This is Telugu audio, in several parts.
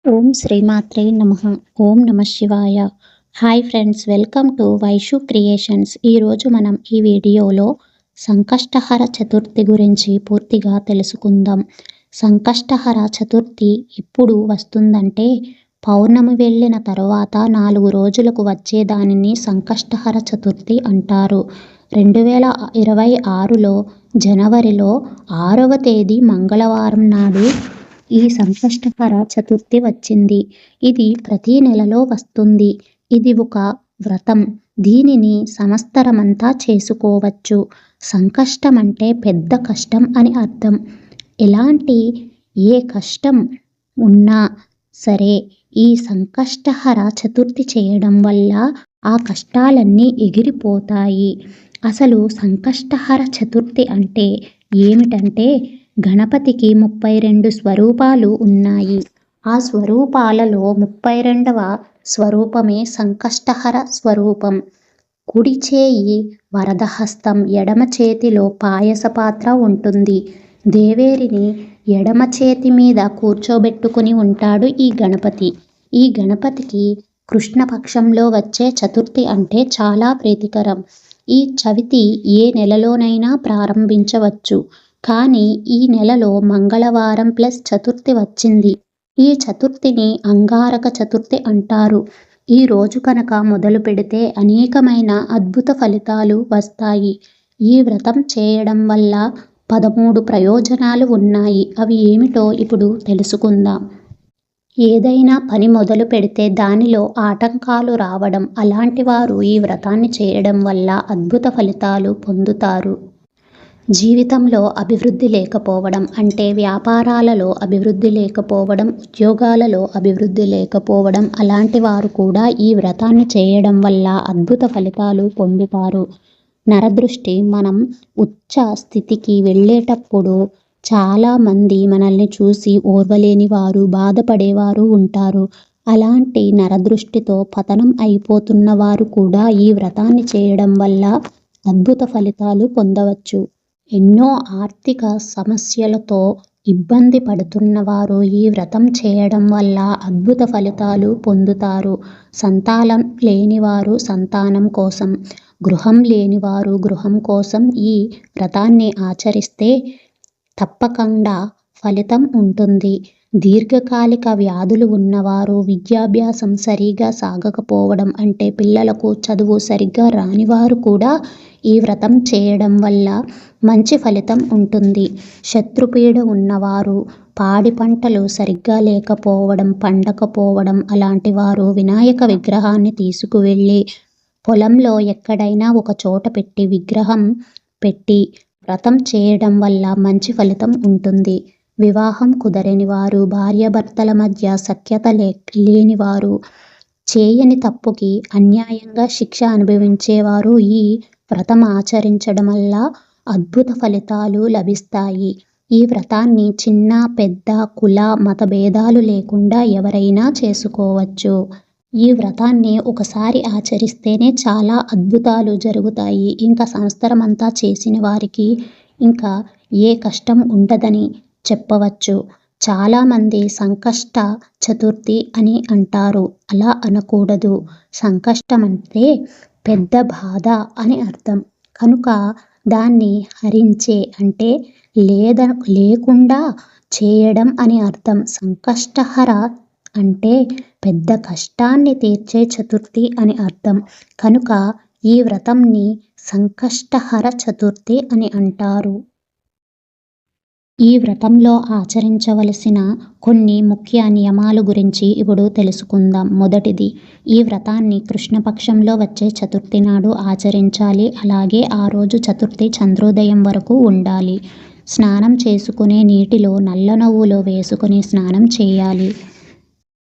ఓం శ్రీమాత్రే నమః. ఓం నమః శివాయ. Hi friends, welcome to Vaishu creations. ఈరోజు మనం ఈ వీడియోలో సంకష్టహర చతుర్థి గురించి పూర్తిగా తెలుసుకుందాం. సంకష్టహర చతుర్థి ఎప్పుడు వస్తుందంటే పౌర్ణమి వెళ్ళిన తరువాత 4 రోజులకు వచ్చే దానిని సంకష్టహర చతుర్థి అంటారు. 2026లో జనవరిలో 6వ తేదీ మంగళవారం నాడు ఈ సంకష్టహర చతుర్థి వచ్చింది. ఇది ప్రతి నెలలో వస్తుంది. ఇది ఒక వ్రతం. దీనిని సంవత్సరమంతా చేసుకోవచ్చు. సంకష్టం అంటే పెద్ద కష్టం అని అర్థం. ఎలాంటి ఏ కష్టం ఉన్నా సరే ఈ సంకష్టహర చతుర్థి చేయడం వల్ల ఆ కష్టాలన్నీ ఎగిరిపోతాయి. అసలు సంకష్టహర చతుర్థి అంటే ఏమిటంటే గణపతికి 32 స్వరూపాలు ఉన్నాయి. ఆ స్వరూపాలలో 32వ స్వరూపమే సంకష్టహర స్వరూపం. కుడి చేయి వరదహస్తం, ఎడమ చేతిలో పాయస పాత్ర ఉంటుంది. దేవేరిని ఎడమ చేతి మీద కూర్చోబెట్టుకుని ఉంటాడు ఈ గణపతి. ఈ గణపతికి కృష్ణపక్షంలో వచ్చే చతుర్థి అంటే చాలా ప్రీతికరం. ఈ చవితి ఏ నెలలోనైనా ప్రారంభించవచ్చు. కానీ ఈ నెలలో మంగళవారం ప్లస్ చతుర్థి వచ్చింది. ఈ చతుర్థిని అంగారక చతుర్థి అంటారు. ఈ రోజు కనుక మొదలు పెడితే అనేకమైన అద్భుత ఫలితాలు వస్తాయి. ఈ వ్రతం చేయడం వల్ల 13 ప్రయోజనాలు ఉన్నాయి. అవి ఏమిటో ఇప్పుడు తెలుసుకుందాం. ఏదైనా పని మొదలు పెడితే దానిలో ఆటంకాలు రావడం, అలాంటి వారు ఈ వ్రతాన్ని చేయడం వల్ల అద్భుత ఫలితాలు పొందుతారు. జీవితంలో అభివృద్ధి లేకపోవడం అంటే వ్యాపారాలలో అభివృద్ధి లేకపోవడం, ఉద్యోగాలలో అభివృద్ధి లేకపోవడం, అలాంటి వారు కూడా ఈ వ్రతాన్ని చేయడం వల్ల అద్భుత ఫలితాలు పొందుతారు. నరదృష్టి, మనం ఉచ్చ స్థితికి వెళ్ళేటప్పుడు చాలామంది మనల్ని చూసి ఓర్వలేని వారు, బాధపడేవారు ఉంటారు. అలాంటి నరదృష్టితో పతనం అయిపోతున్న వారు కూడా ఈ వ్రతాన్ని చేయడం వల్ల అద్భుత ఫలితాలు పొందవచ్చు. ఎన్నో ఆర్థిక సమస్యలతో ఇబ్బంది పడుతున్నవారు ఈ వ్రతం చేయడం వల్ల అద్భుత ఫలితాలు పొందుతారు. సంతానం లేనివారు సంతానం కోసం, గృహం లేనివారు గృహం కోసం ఈ వ్రతాన్ని ఆచరిస్తే తప్పకుండా ఫలితం ఉంటుంది. దీర్ఘకాలిక వ్యాధులు ఉన్నవారు, విద్యాభ్యాసం సరిగా సాగకపోవడం అంటే పిల్లలకు చదువు సరిగ్గా రానివారు కూడా ఈ వ్రతం చేయడం వల్ల మంచి ఫలితం ఉంటుంది. శత్రుపీడ ఉన్నవారు, పాడి పంటలు సరిగ్గా లేకపోవడం, పండకపోవడం, అలాంటి వారు వినాయక విగ్రహాన్ని తీసుకువెళ్ళి పొలంలో ఎక్కడైనా ఒక చోట పెట్టి విగ్రహం పెట్టి వ్రతం చేయడం వల్ల మంచి ఫలితం ఉంటుంది. వివాహం కుదరని వారు, భార్యాభర్తల మధ్య సఖ్యత లేనివారు, చేయని తప్పుకి అన్యాయంగా శిక్ష అనుభవించేవారు ఈ వ్రతం ఆచరించడం వల్ల అద్భుత ఫలితాలు లభిస్తాయి. ఈ వ్రతాన్ని చిన్న పెద్ద కుల మత భేదాలు లేకుండా ఎవరైనా చేసుకోవచ్చు. ఈ వ్రతాన్ని ఒకసారి ఆచరిస్తేనే చాలా అద్భుతాలు జరుగుతాయి. ఇంకా సంవత్సరం అంతా చేసిన వారికి ఇంకా ఏ కష్టం ఉండదని చెప్పవచ్చు. చాలామంది సంకష్ట చతుర్థి అని అంటారు. అలా అనకూడదు. సంకష్టం అంటే పెద్ద బాధ అని అర్థం. కనుక దాన్ని హరించే అంటే లేకుండా చేయడం అని అర్థం. సంకష్టహర అంటే పెద్ద కష్టాన్ని తీర్చే చతుర్థి అని అర్థం. కనుక ఈ వ్రతంని సంకష్టహర చతుర్థి అని అంటారు. ఈ వ్రతంలో ఆచరించవలసిన కొన్ని ముఖ్య నియమాల గురించి ఇప్పుడు తెలుసుకుందాం. మొదటిది, ఈ వ్రతాన్ని కృష్ణపక్షంలో వచ్చే చతుర్థి నాడు ఆచరించాలి. అలాగే ఆ రోజు చతుర్థి చంద్రోదయం వరకు ఉండాలి. స్నానం చేసుకునే నీటిలో నల్ల నువ్వులు వేసుకుని స్నానం చేయాలి.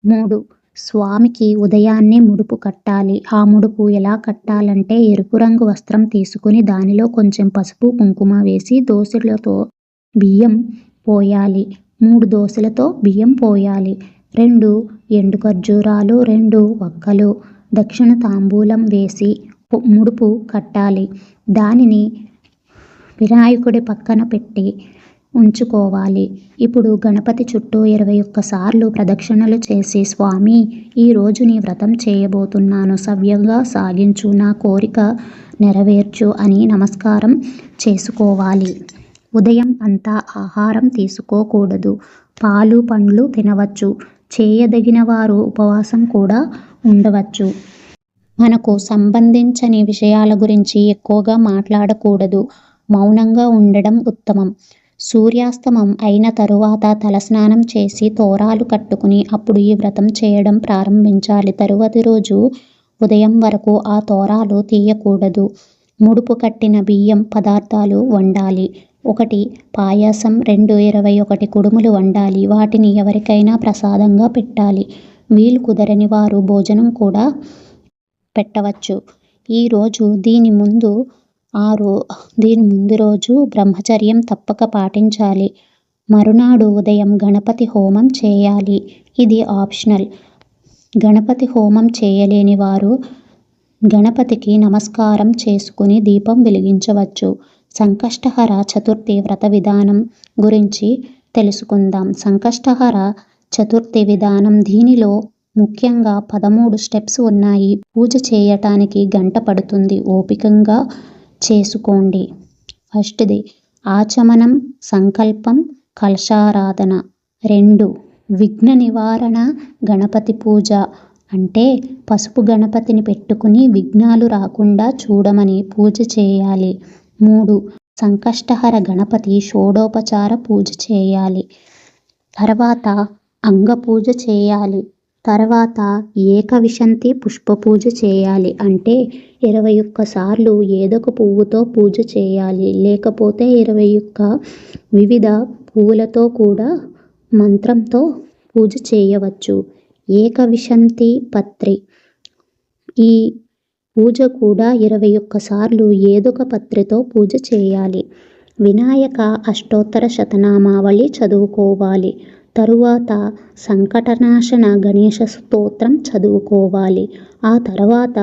3, స్వామికి ఉదయాన్నే ముడుపు కట్టాలి. ఆ ముడుపు ఎలా కట్టాలంటే ఎరుపు రంగు వస్త్రం తీసుకుని దానిలో కొంచెం పసుపు కుంకుమ వేసి దోసెలతో బియ్యం పోయాలి. 3 దోసెలతో బియ్యం పోయాలి. 2 ఎండు ఖర్జూరాలు, 2 వక్కలు, దక్షిణ తాంబూలం వేసి ముడుపు కట్టాలి. దానిని వినాయకుడి పక్కన పెట్టి ఉంచుకోవాలి. ఇప్పుడు గణపతి చుట్టూ 21 సార్లు ప్రదక్షిణలు చేసి, స్వామి, ఈరోజు నీ వ్రతం చేయబోతున్నాను, సవ్యంగా సాగించు, నా కోరిక నెరవేర్చు అని నమస్కారం చేసుకోవాలి. ఉదయం అంతా ఆహారం తీసుకోకూడదు. పాలు పండ్లు తినవచ్చు. చేయదగిన వారు ఉపవాసం కూడా ఉండవచ్చు. మనకు సంబంధించని విషయాల గురించి ఎక్కువగా మాట్లాడకూడదు. మౌనంగా ఉండడం ఉత్తమం. సూర్యాస్తమం అయిన తరువాత తలస్నానం చేసి తోరాలు కట్టుకుని అప్పుడు ఈ వ్రతం చేయడం ప్రారంభించాలి. తరువాతి రోజు ఉదయం వరకు ఆ తోరాలు తీయకూడదు. ముడుపు కట్టిన బియ్యం పదార్థాలు వండాలి. 1 పాయసం, 2 21 కుడుములు వండాలి. వాటిని ఎవరికైనా ప్రసాదంగా పెట్టాలి. వీలు కుదరని వారు భోజనం కూడా పెట్టవచ్చు. ఈరోజు దీని ముందు రోజు బ్రహ్మచర్యం తప్పక పాటించాలి. మరునాడు ఉదయం గణపతి హోమం చేయాలి. ఇది ఆప్షనల్. గణపతి హోమం చేయలేని వారు గణపతికి నమస్కారం చేసుకుని దీపం వెలిగించవచ్చు. సంకష్టహర చతుర్థి వ్రత విధానం గురించి తెలుసుకుందాం. సంకష్టహర చతుర్థి విధానం, దీనిలో ముఖ్యంగా 13 స్టెప్స్ ఉన్నాయి. పూజ చేయటానికి గంట పడుతుంది. ఓపికంగా చేసుకోండి. ఫస్ట్ది ఆచమనం, సంకల్పం, కలశారాధన. 2 విఘ్న నివారణ గణపతి పూజ, అంటే పసుపు గణపతిని పెట్టుకుని విఘ్నాలు రాకుండా చూడమని పూజ చేయాలి. 3 సంకష్టహర గణపతి షోడోపచార పూజ చేయాలి. తర్వాత అంగపూజ చేయాలి. తర్వాత ఏకవిశంతి పుష్ప పూజ చేయాలి. అంటే 21 సార్లు ఏదొక పువ్వుతో పూజ చేయాలి. లేకపోతే 21 వివిధ పువ్వులతో కూడా మంత్రంతో పూజ చేయవచ్చు. ఏకవిశంతి పత్రి, ఈ పూజ కూడా 21 సార్లు ఏదొక పత్రితో పూజ చేయాలి. వినాయక అష్టోత్తర శతనామావళి చదువుకోవాలి. తరువాత సంకటనాశన గణేశ స్తోత్రం చదువుకోవాలి. ఆ తర్వాత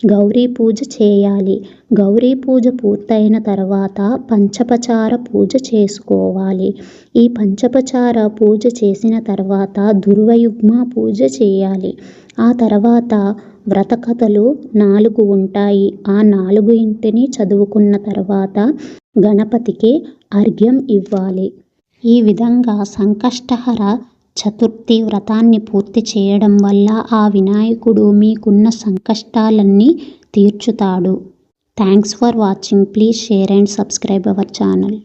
గౌరీ పూజ చేయాలి. గౌరీ పూజ పూర్తయిన తర్వాత పంచపచార పూజ చేసుకోవాలి. ఈ పంచపచార పూజ చేసిన తర్వాత దుర్వయుగ్మ పూజ చేయాలి. ఆ తర్వాత వ్రత కథలు 4 ఉంటాయి. ఆ 4 చదువుకున్న తర్వాత గణపతికి అర్ఘ్యం ఇవ్వాలి. ఈ విధంగా సంకష్టహర చతుర్థి వ్రతాన్ని పూర్తి చేయడం వల్ల ఆ వినాయకుడు మీకున్న సంకష్టాలన్నీ తీర్చుతాడు. Thanks for watching. Please share and subscribe our channel.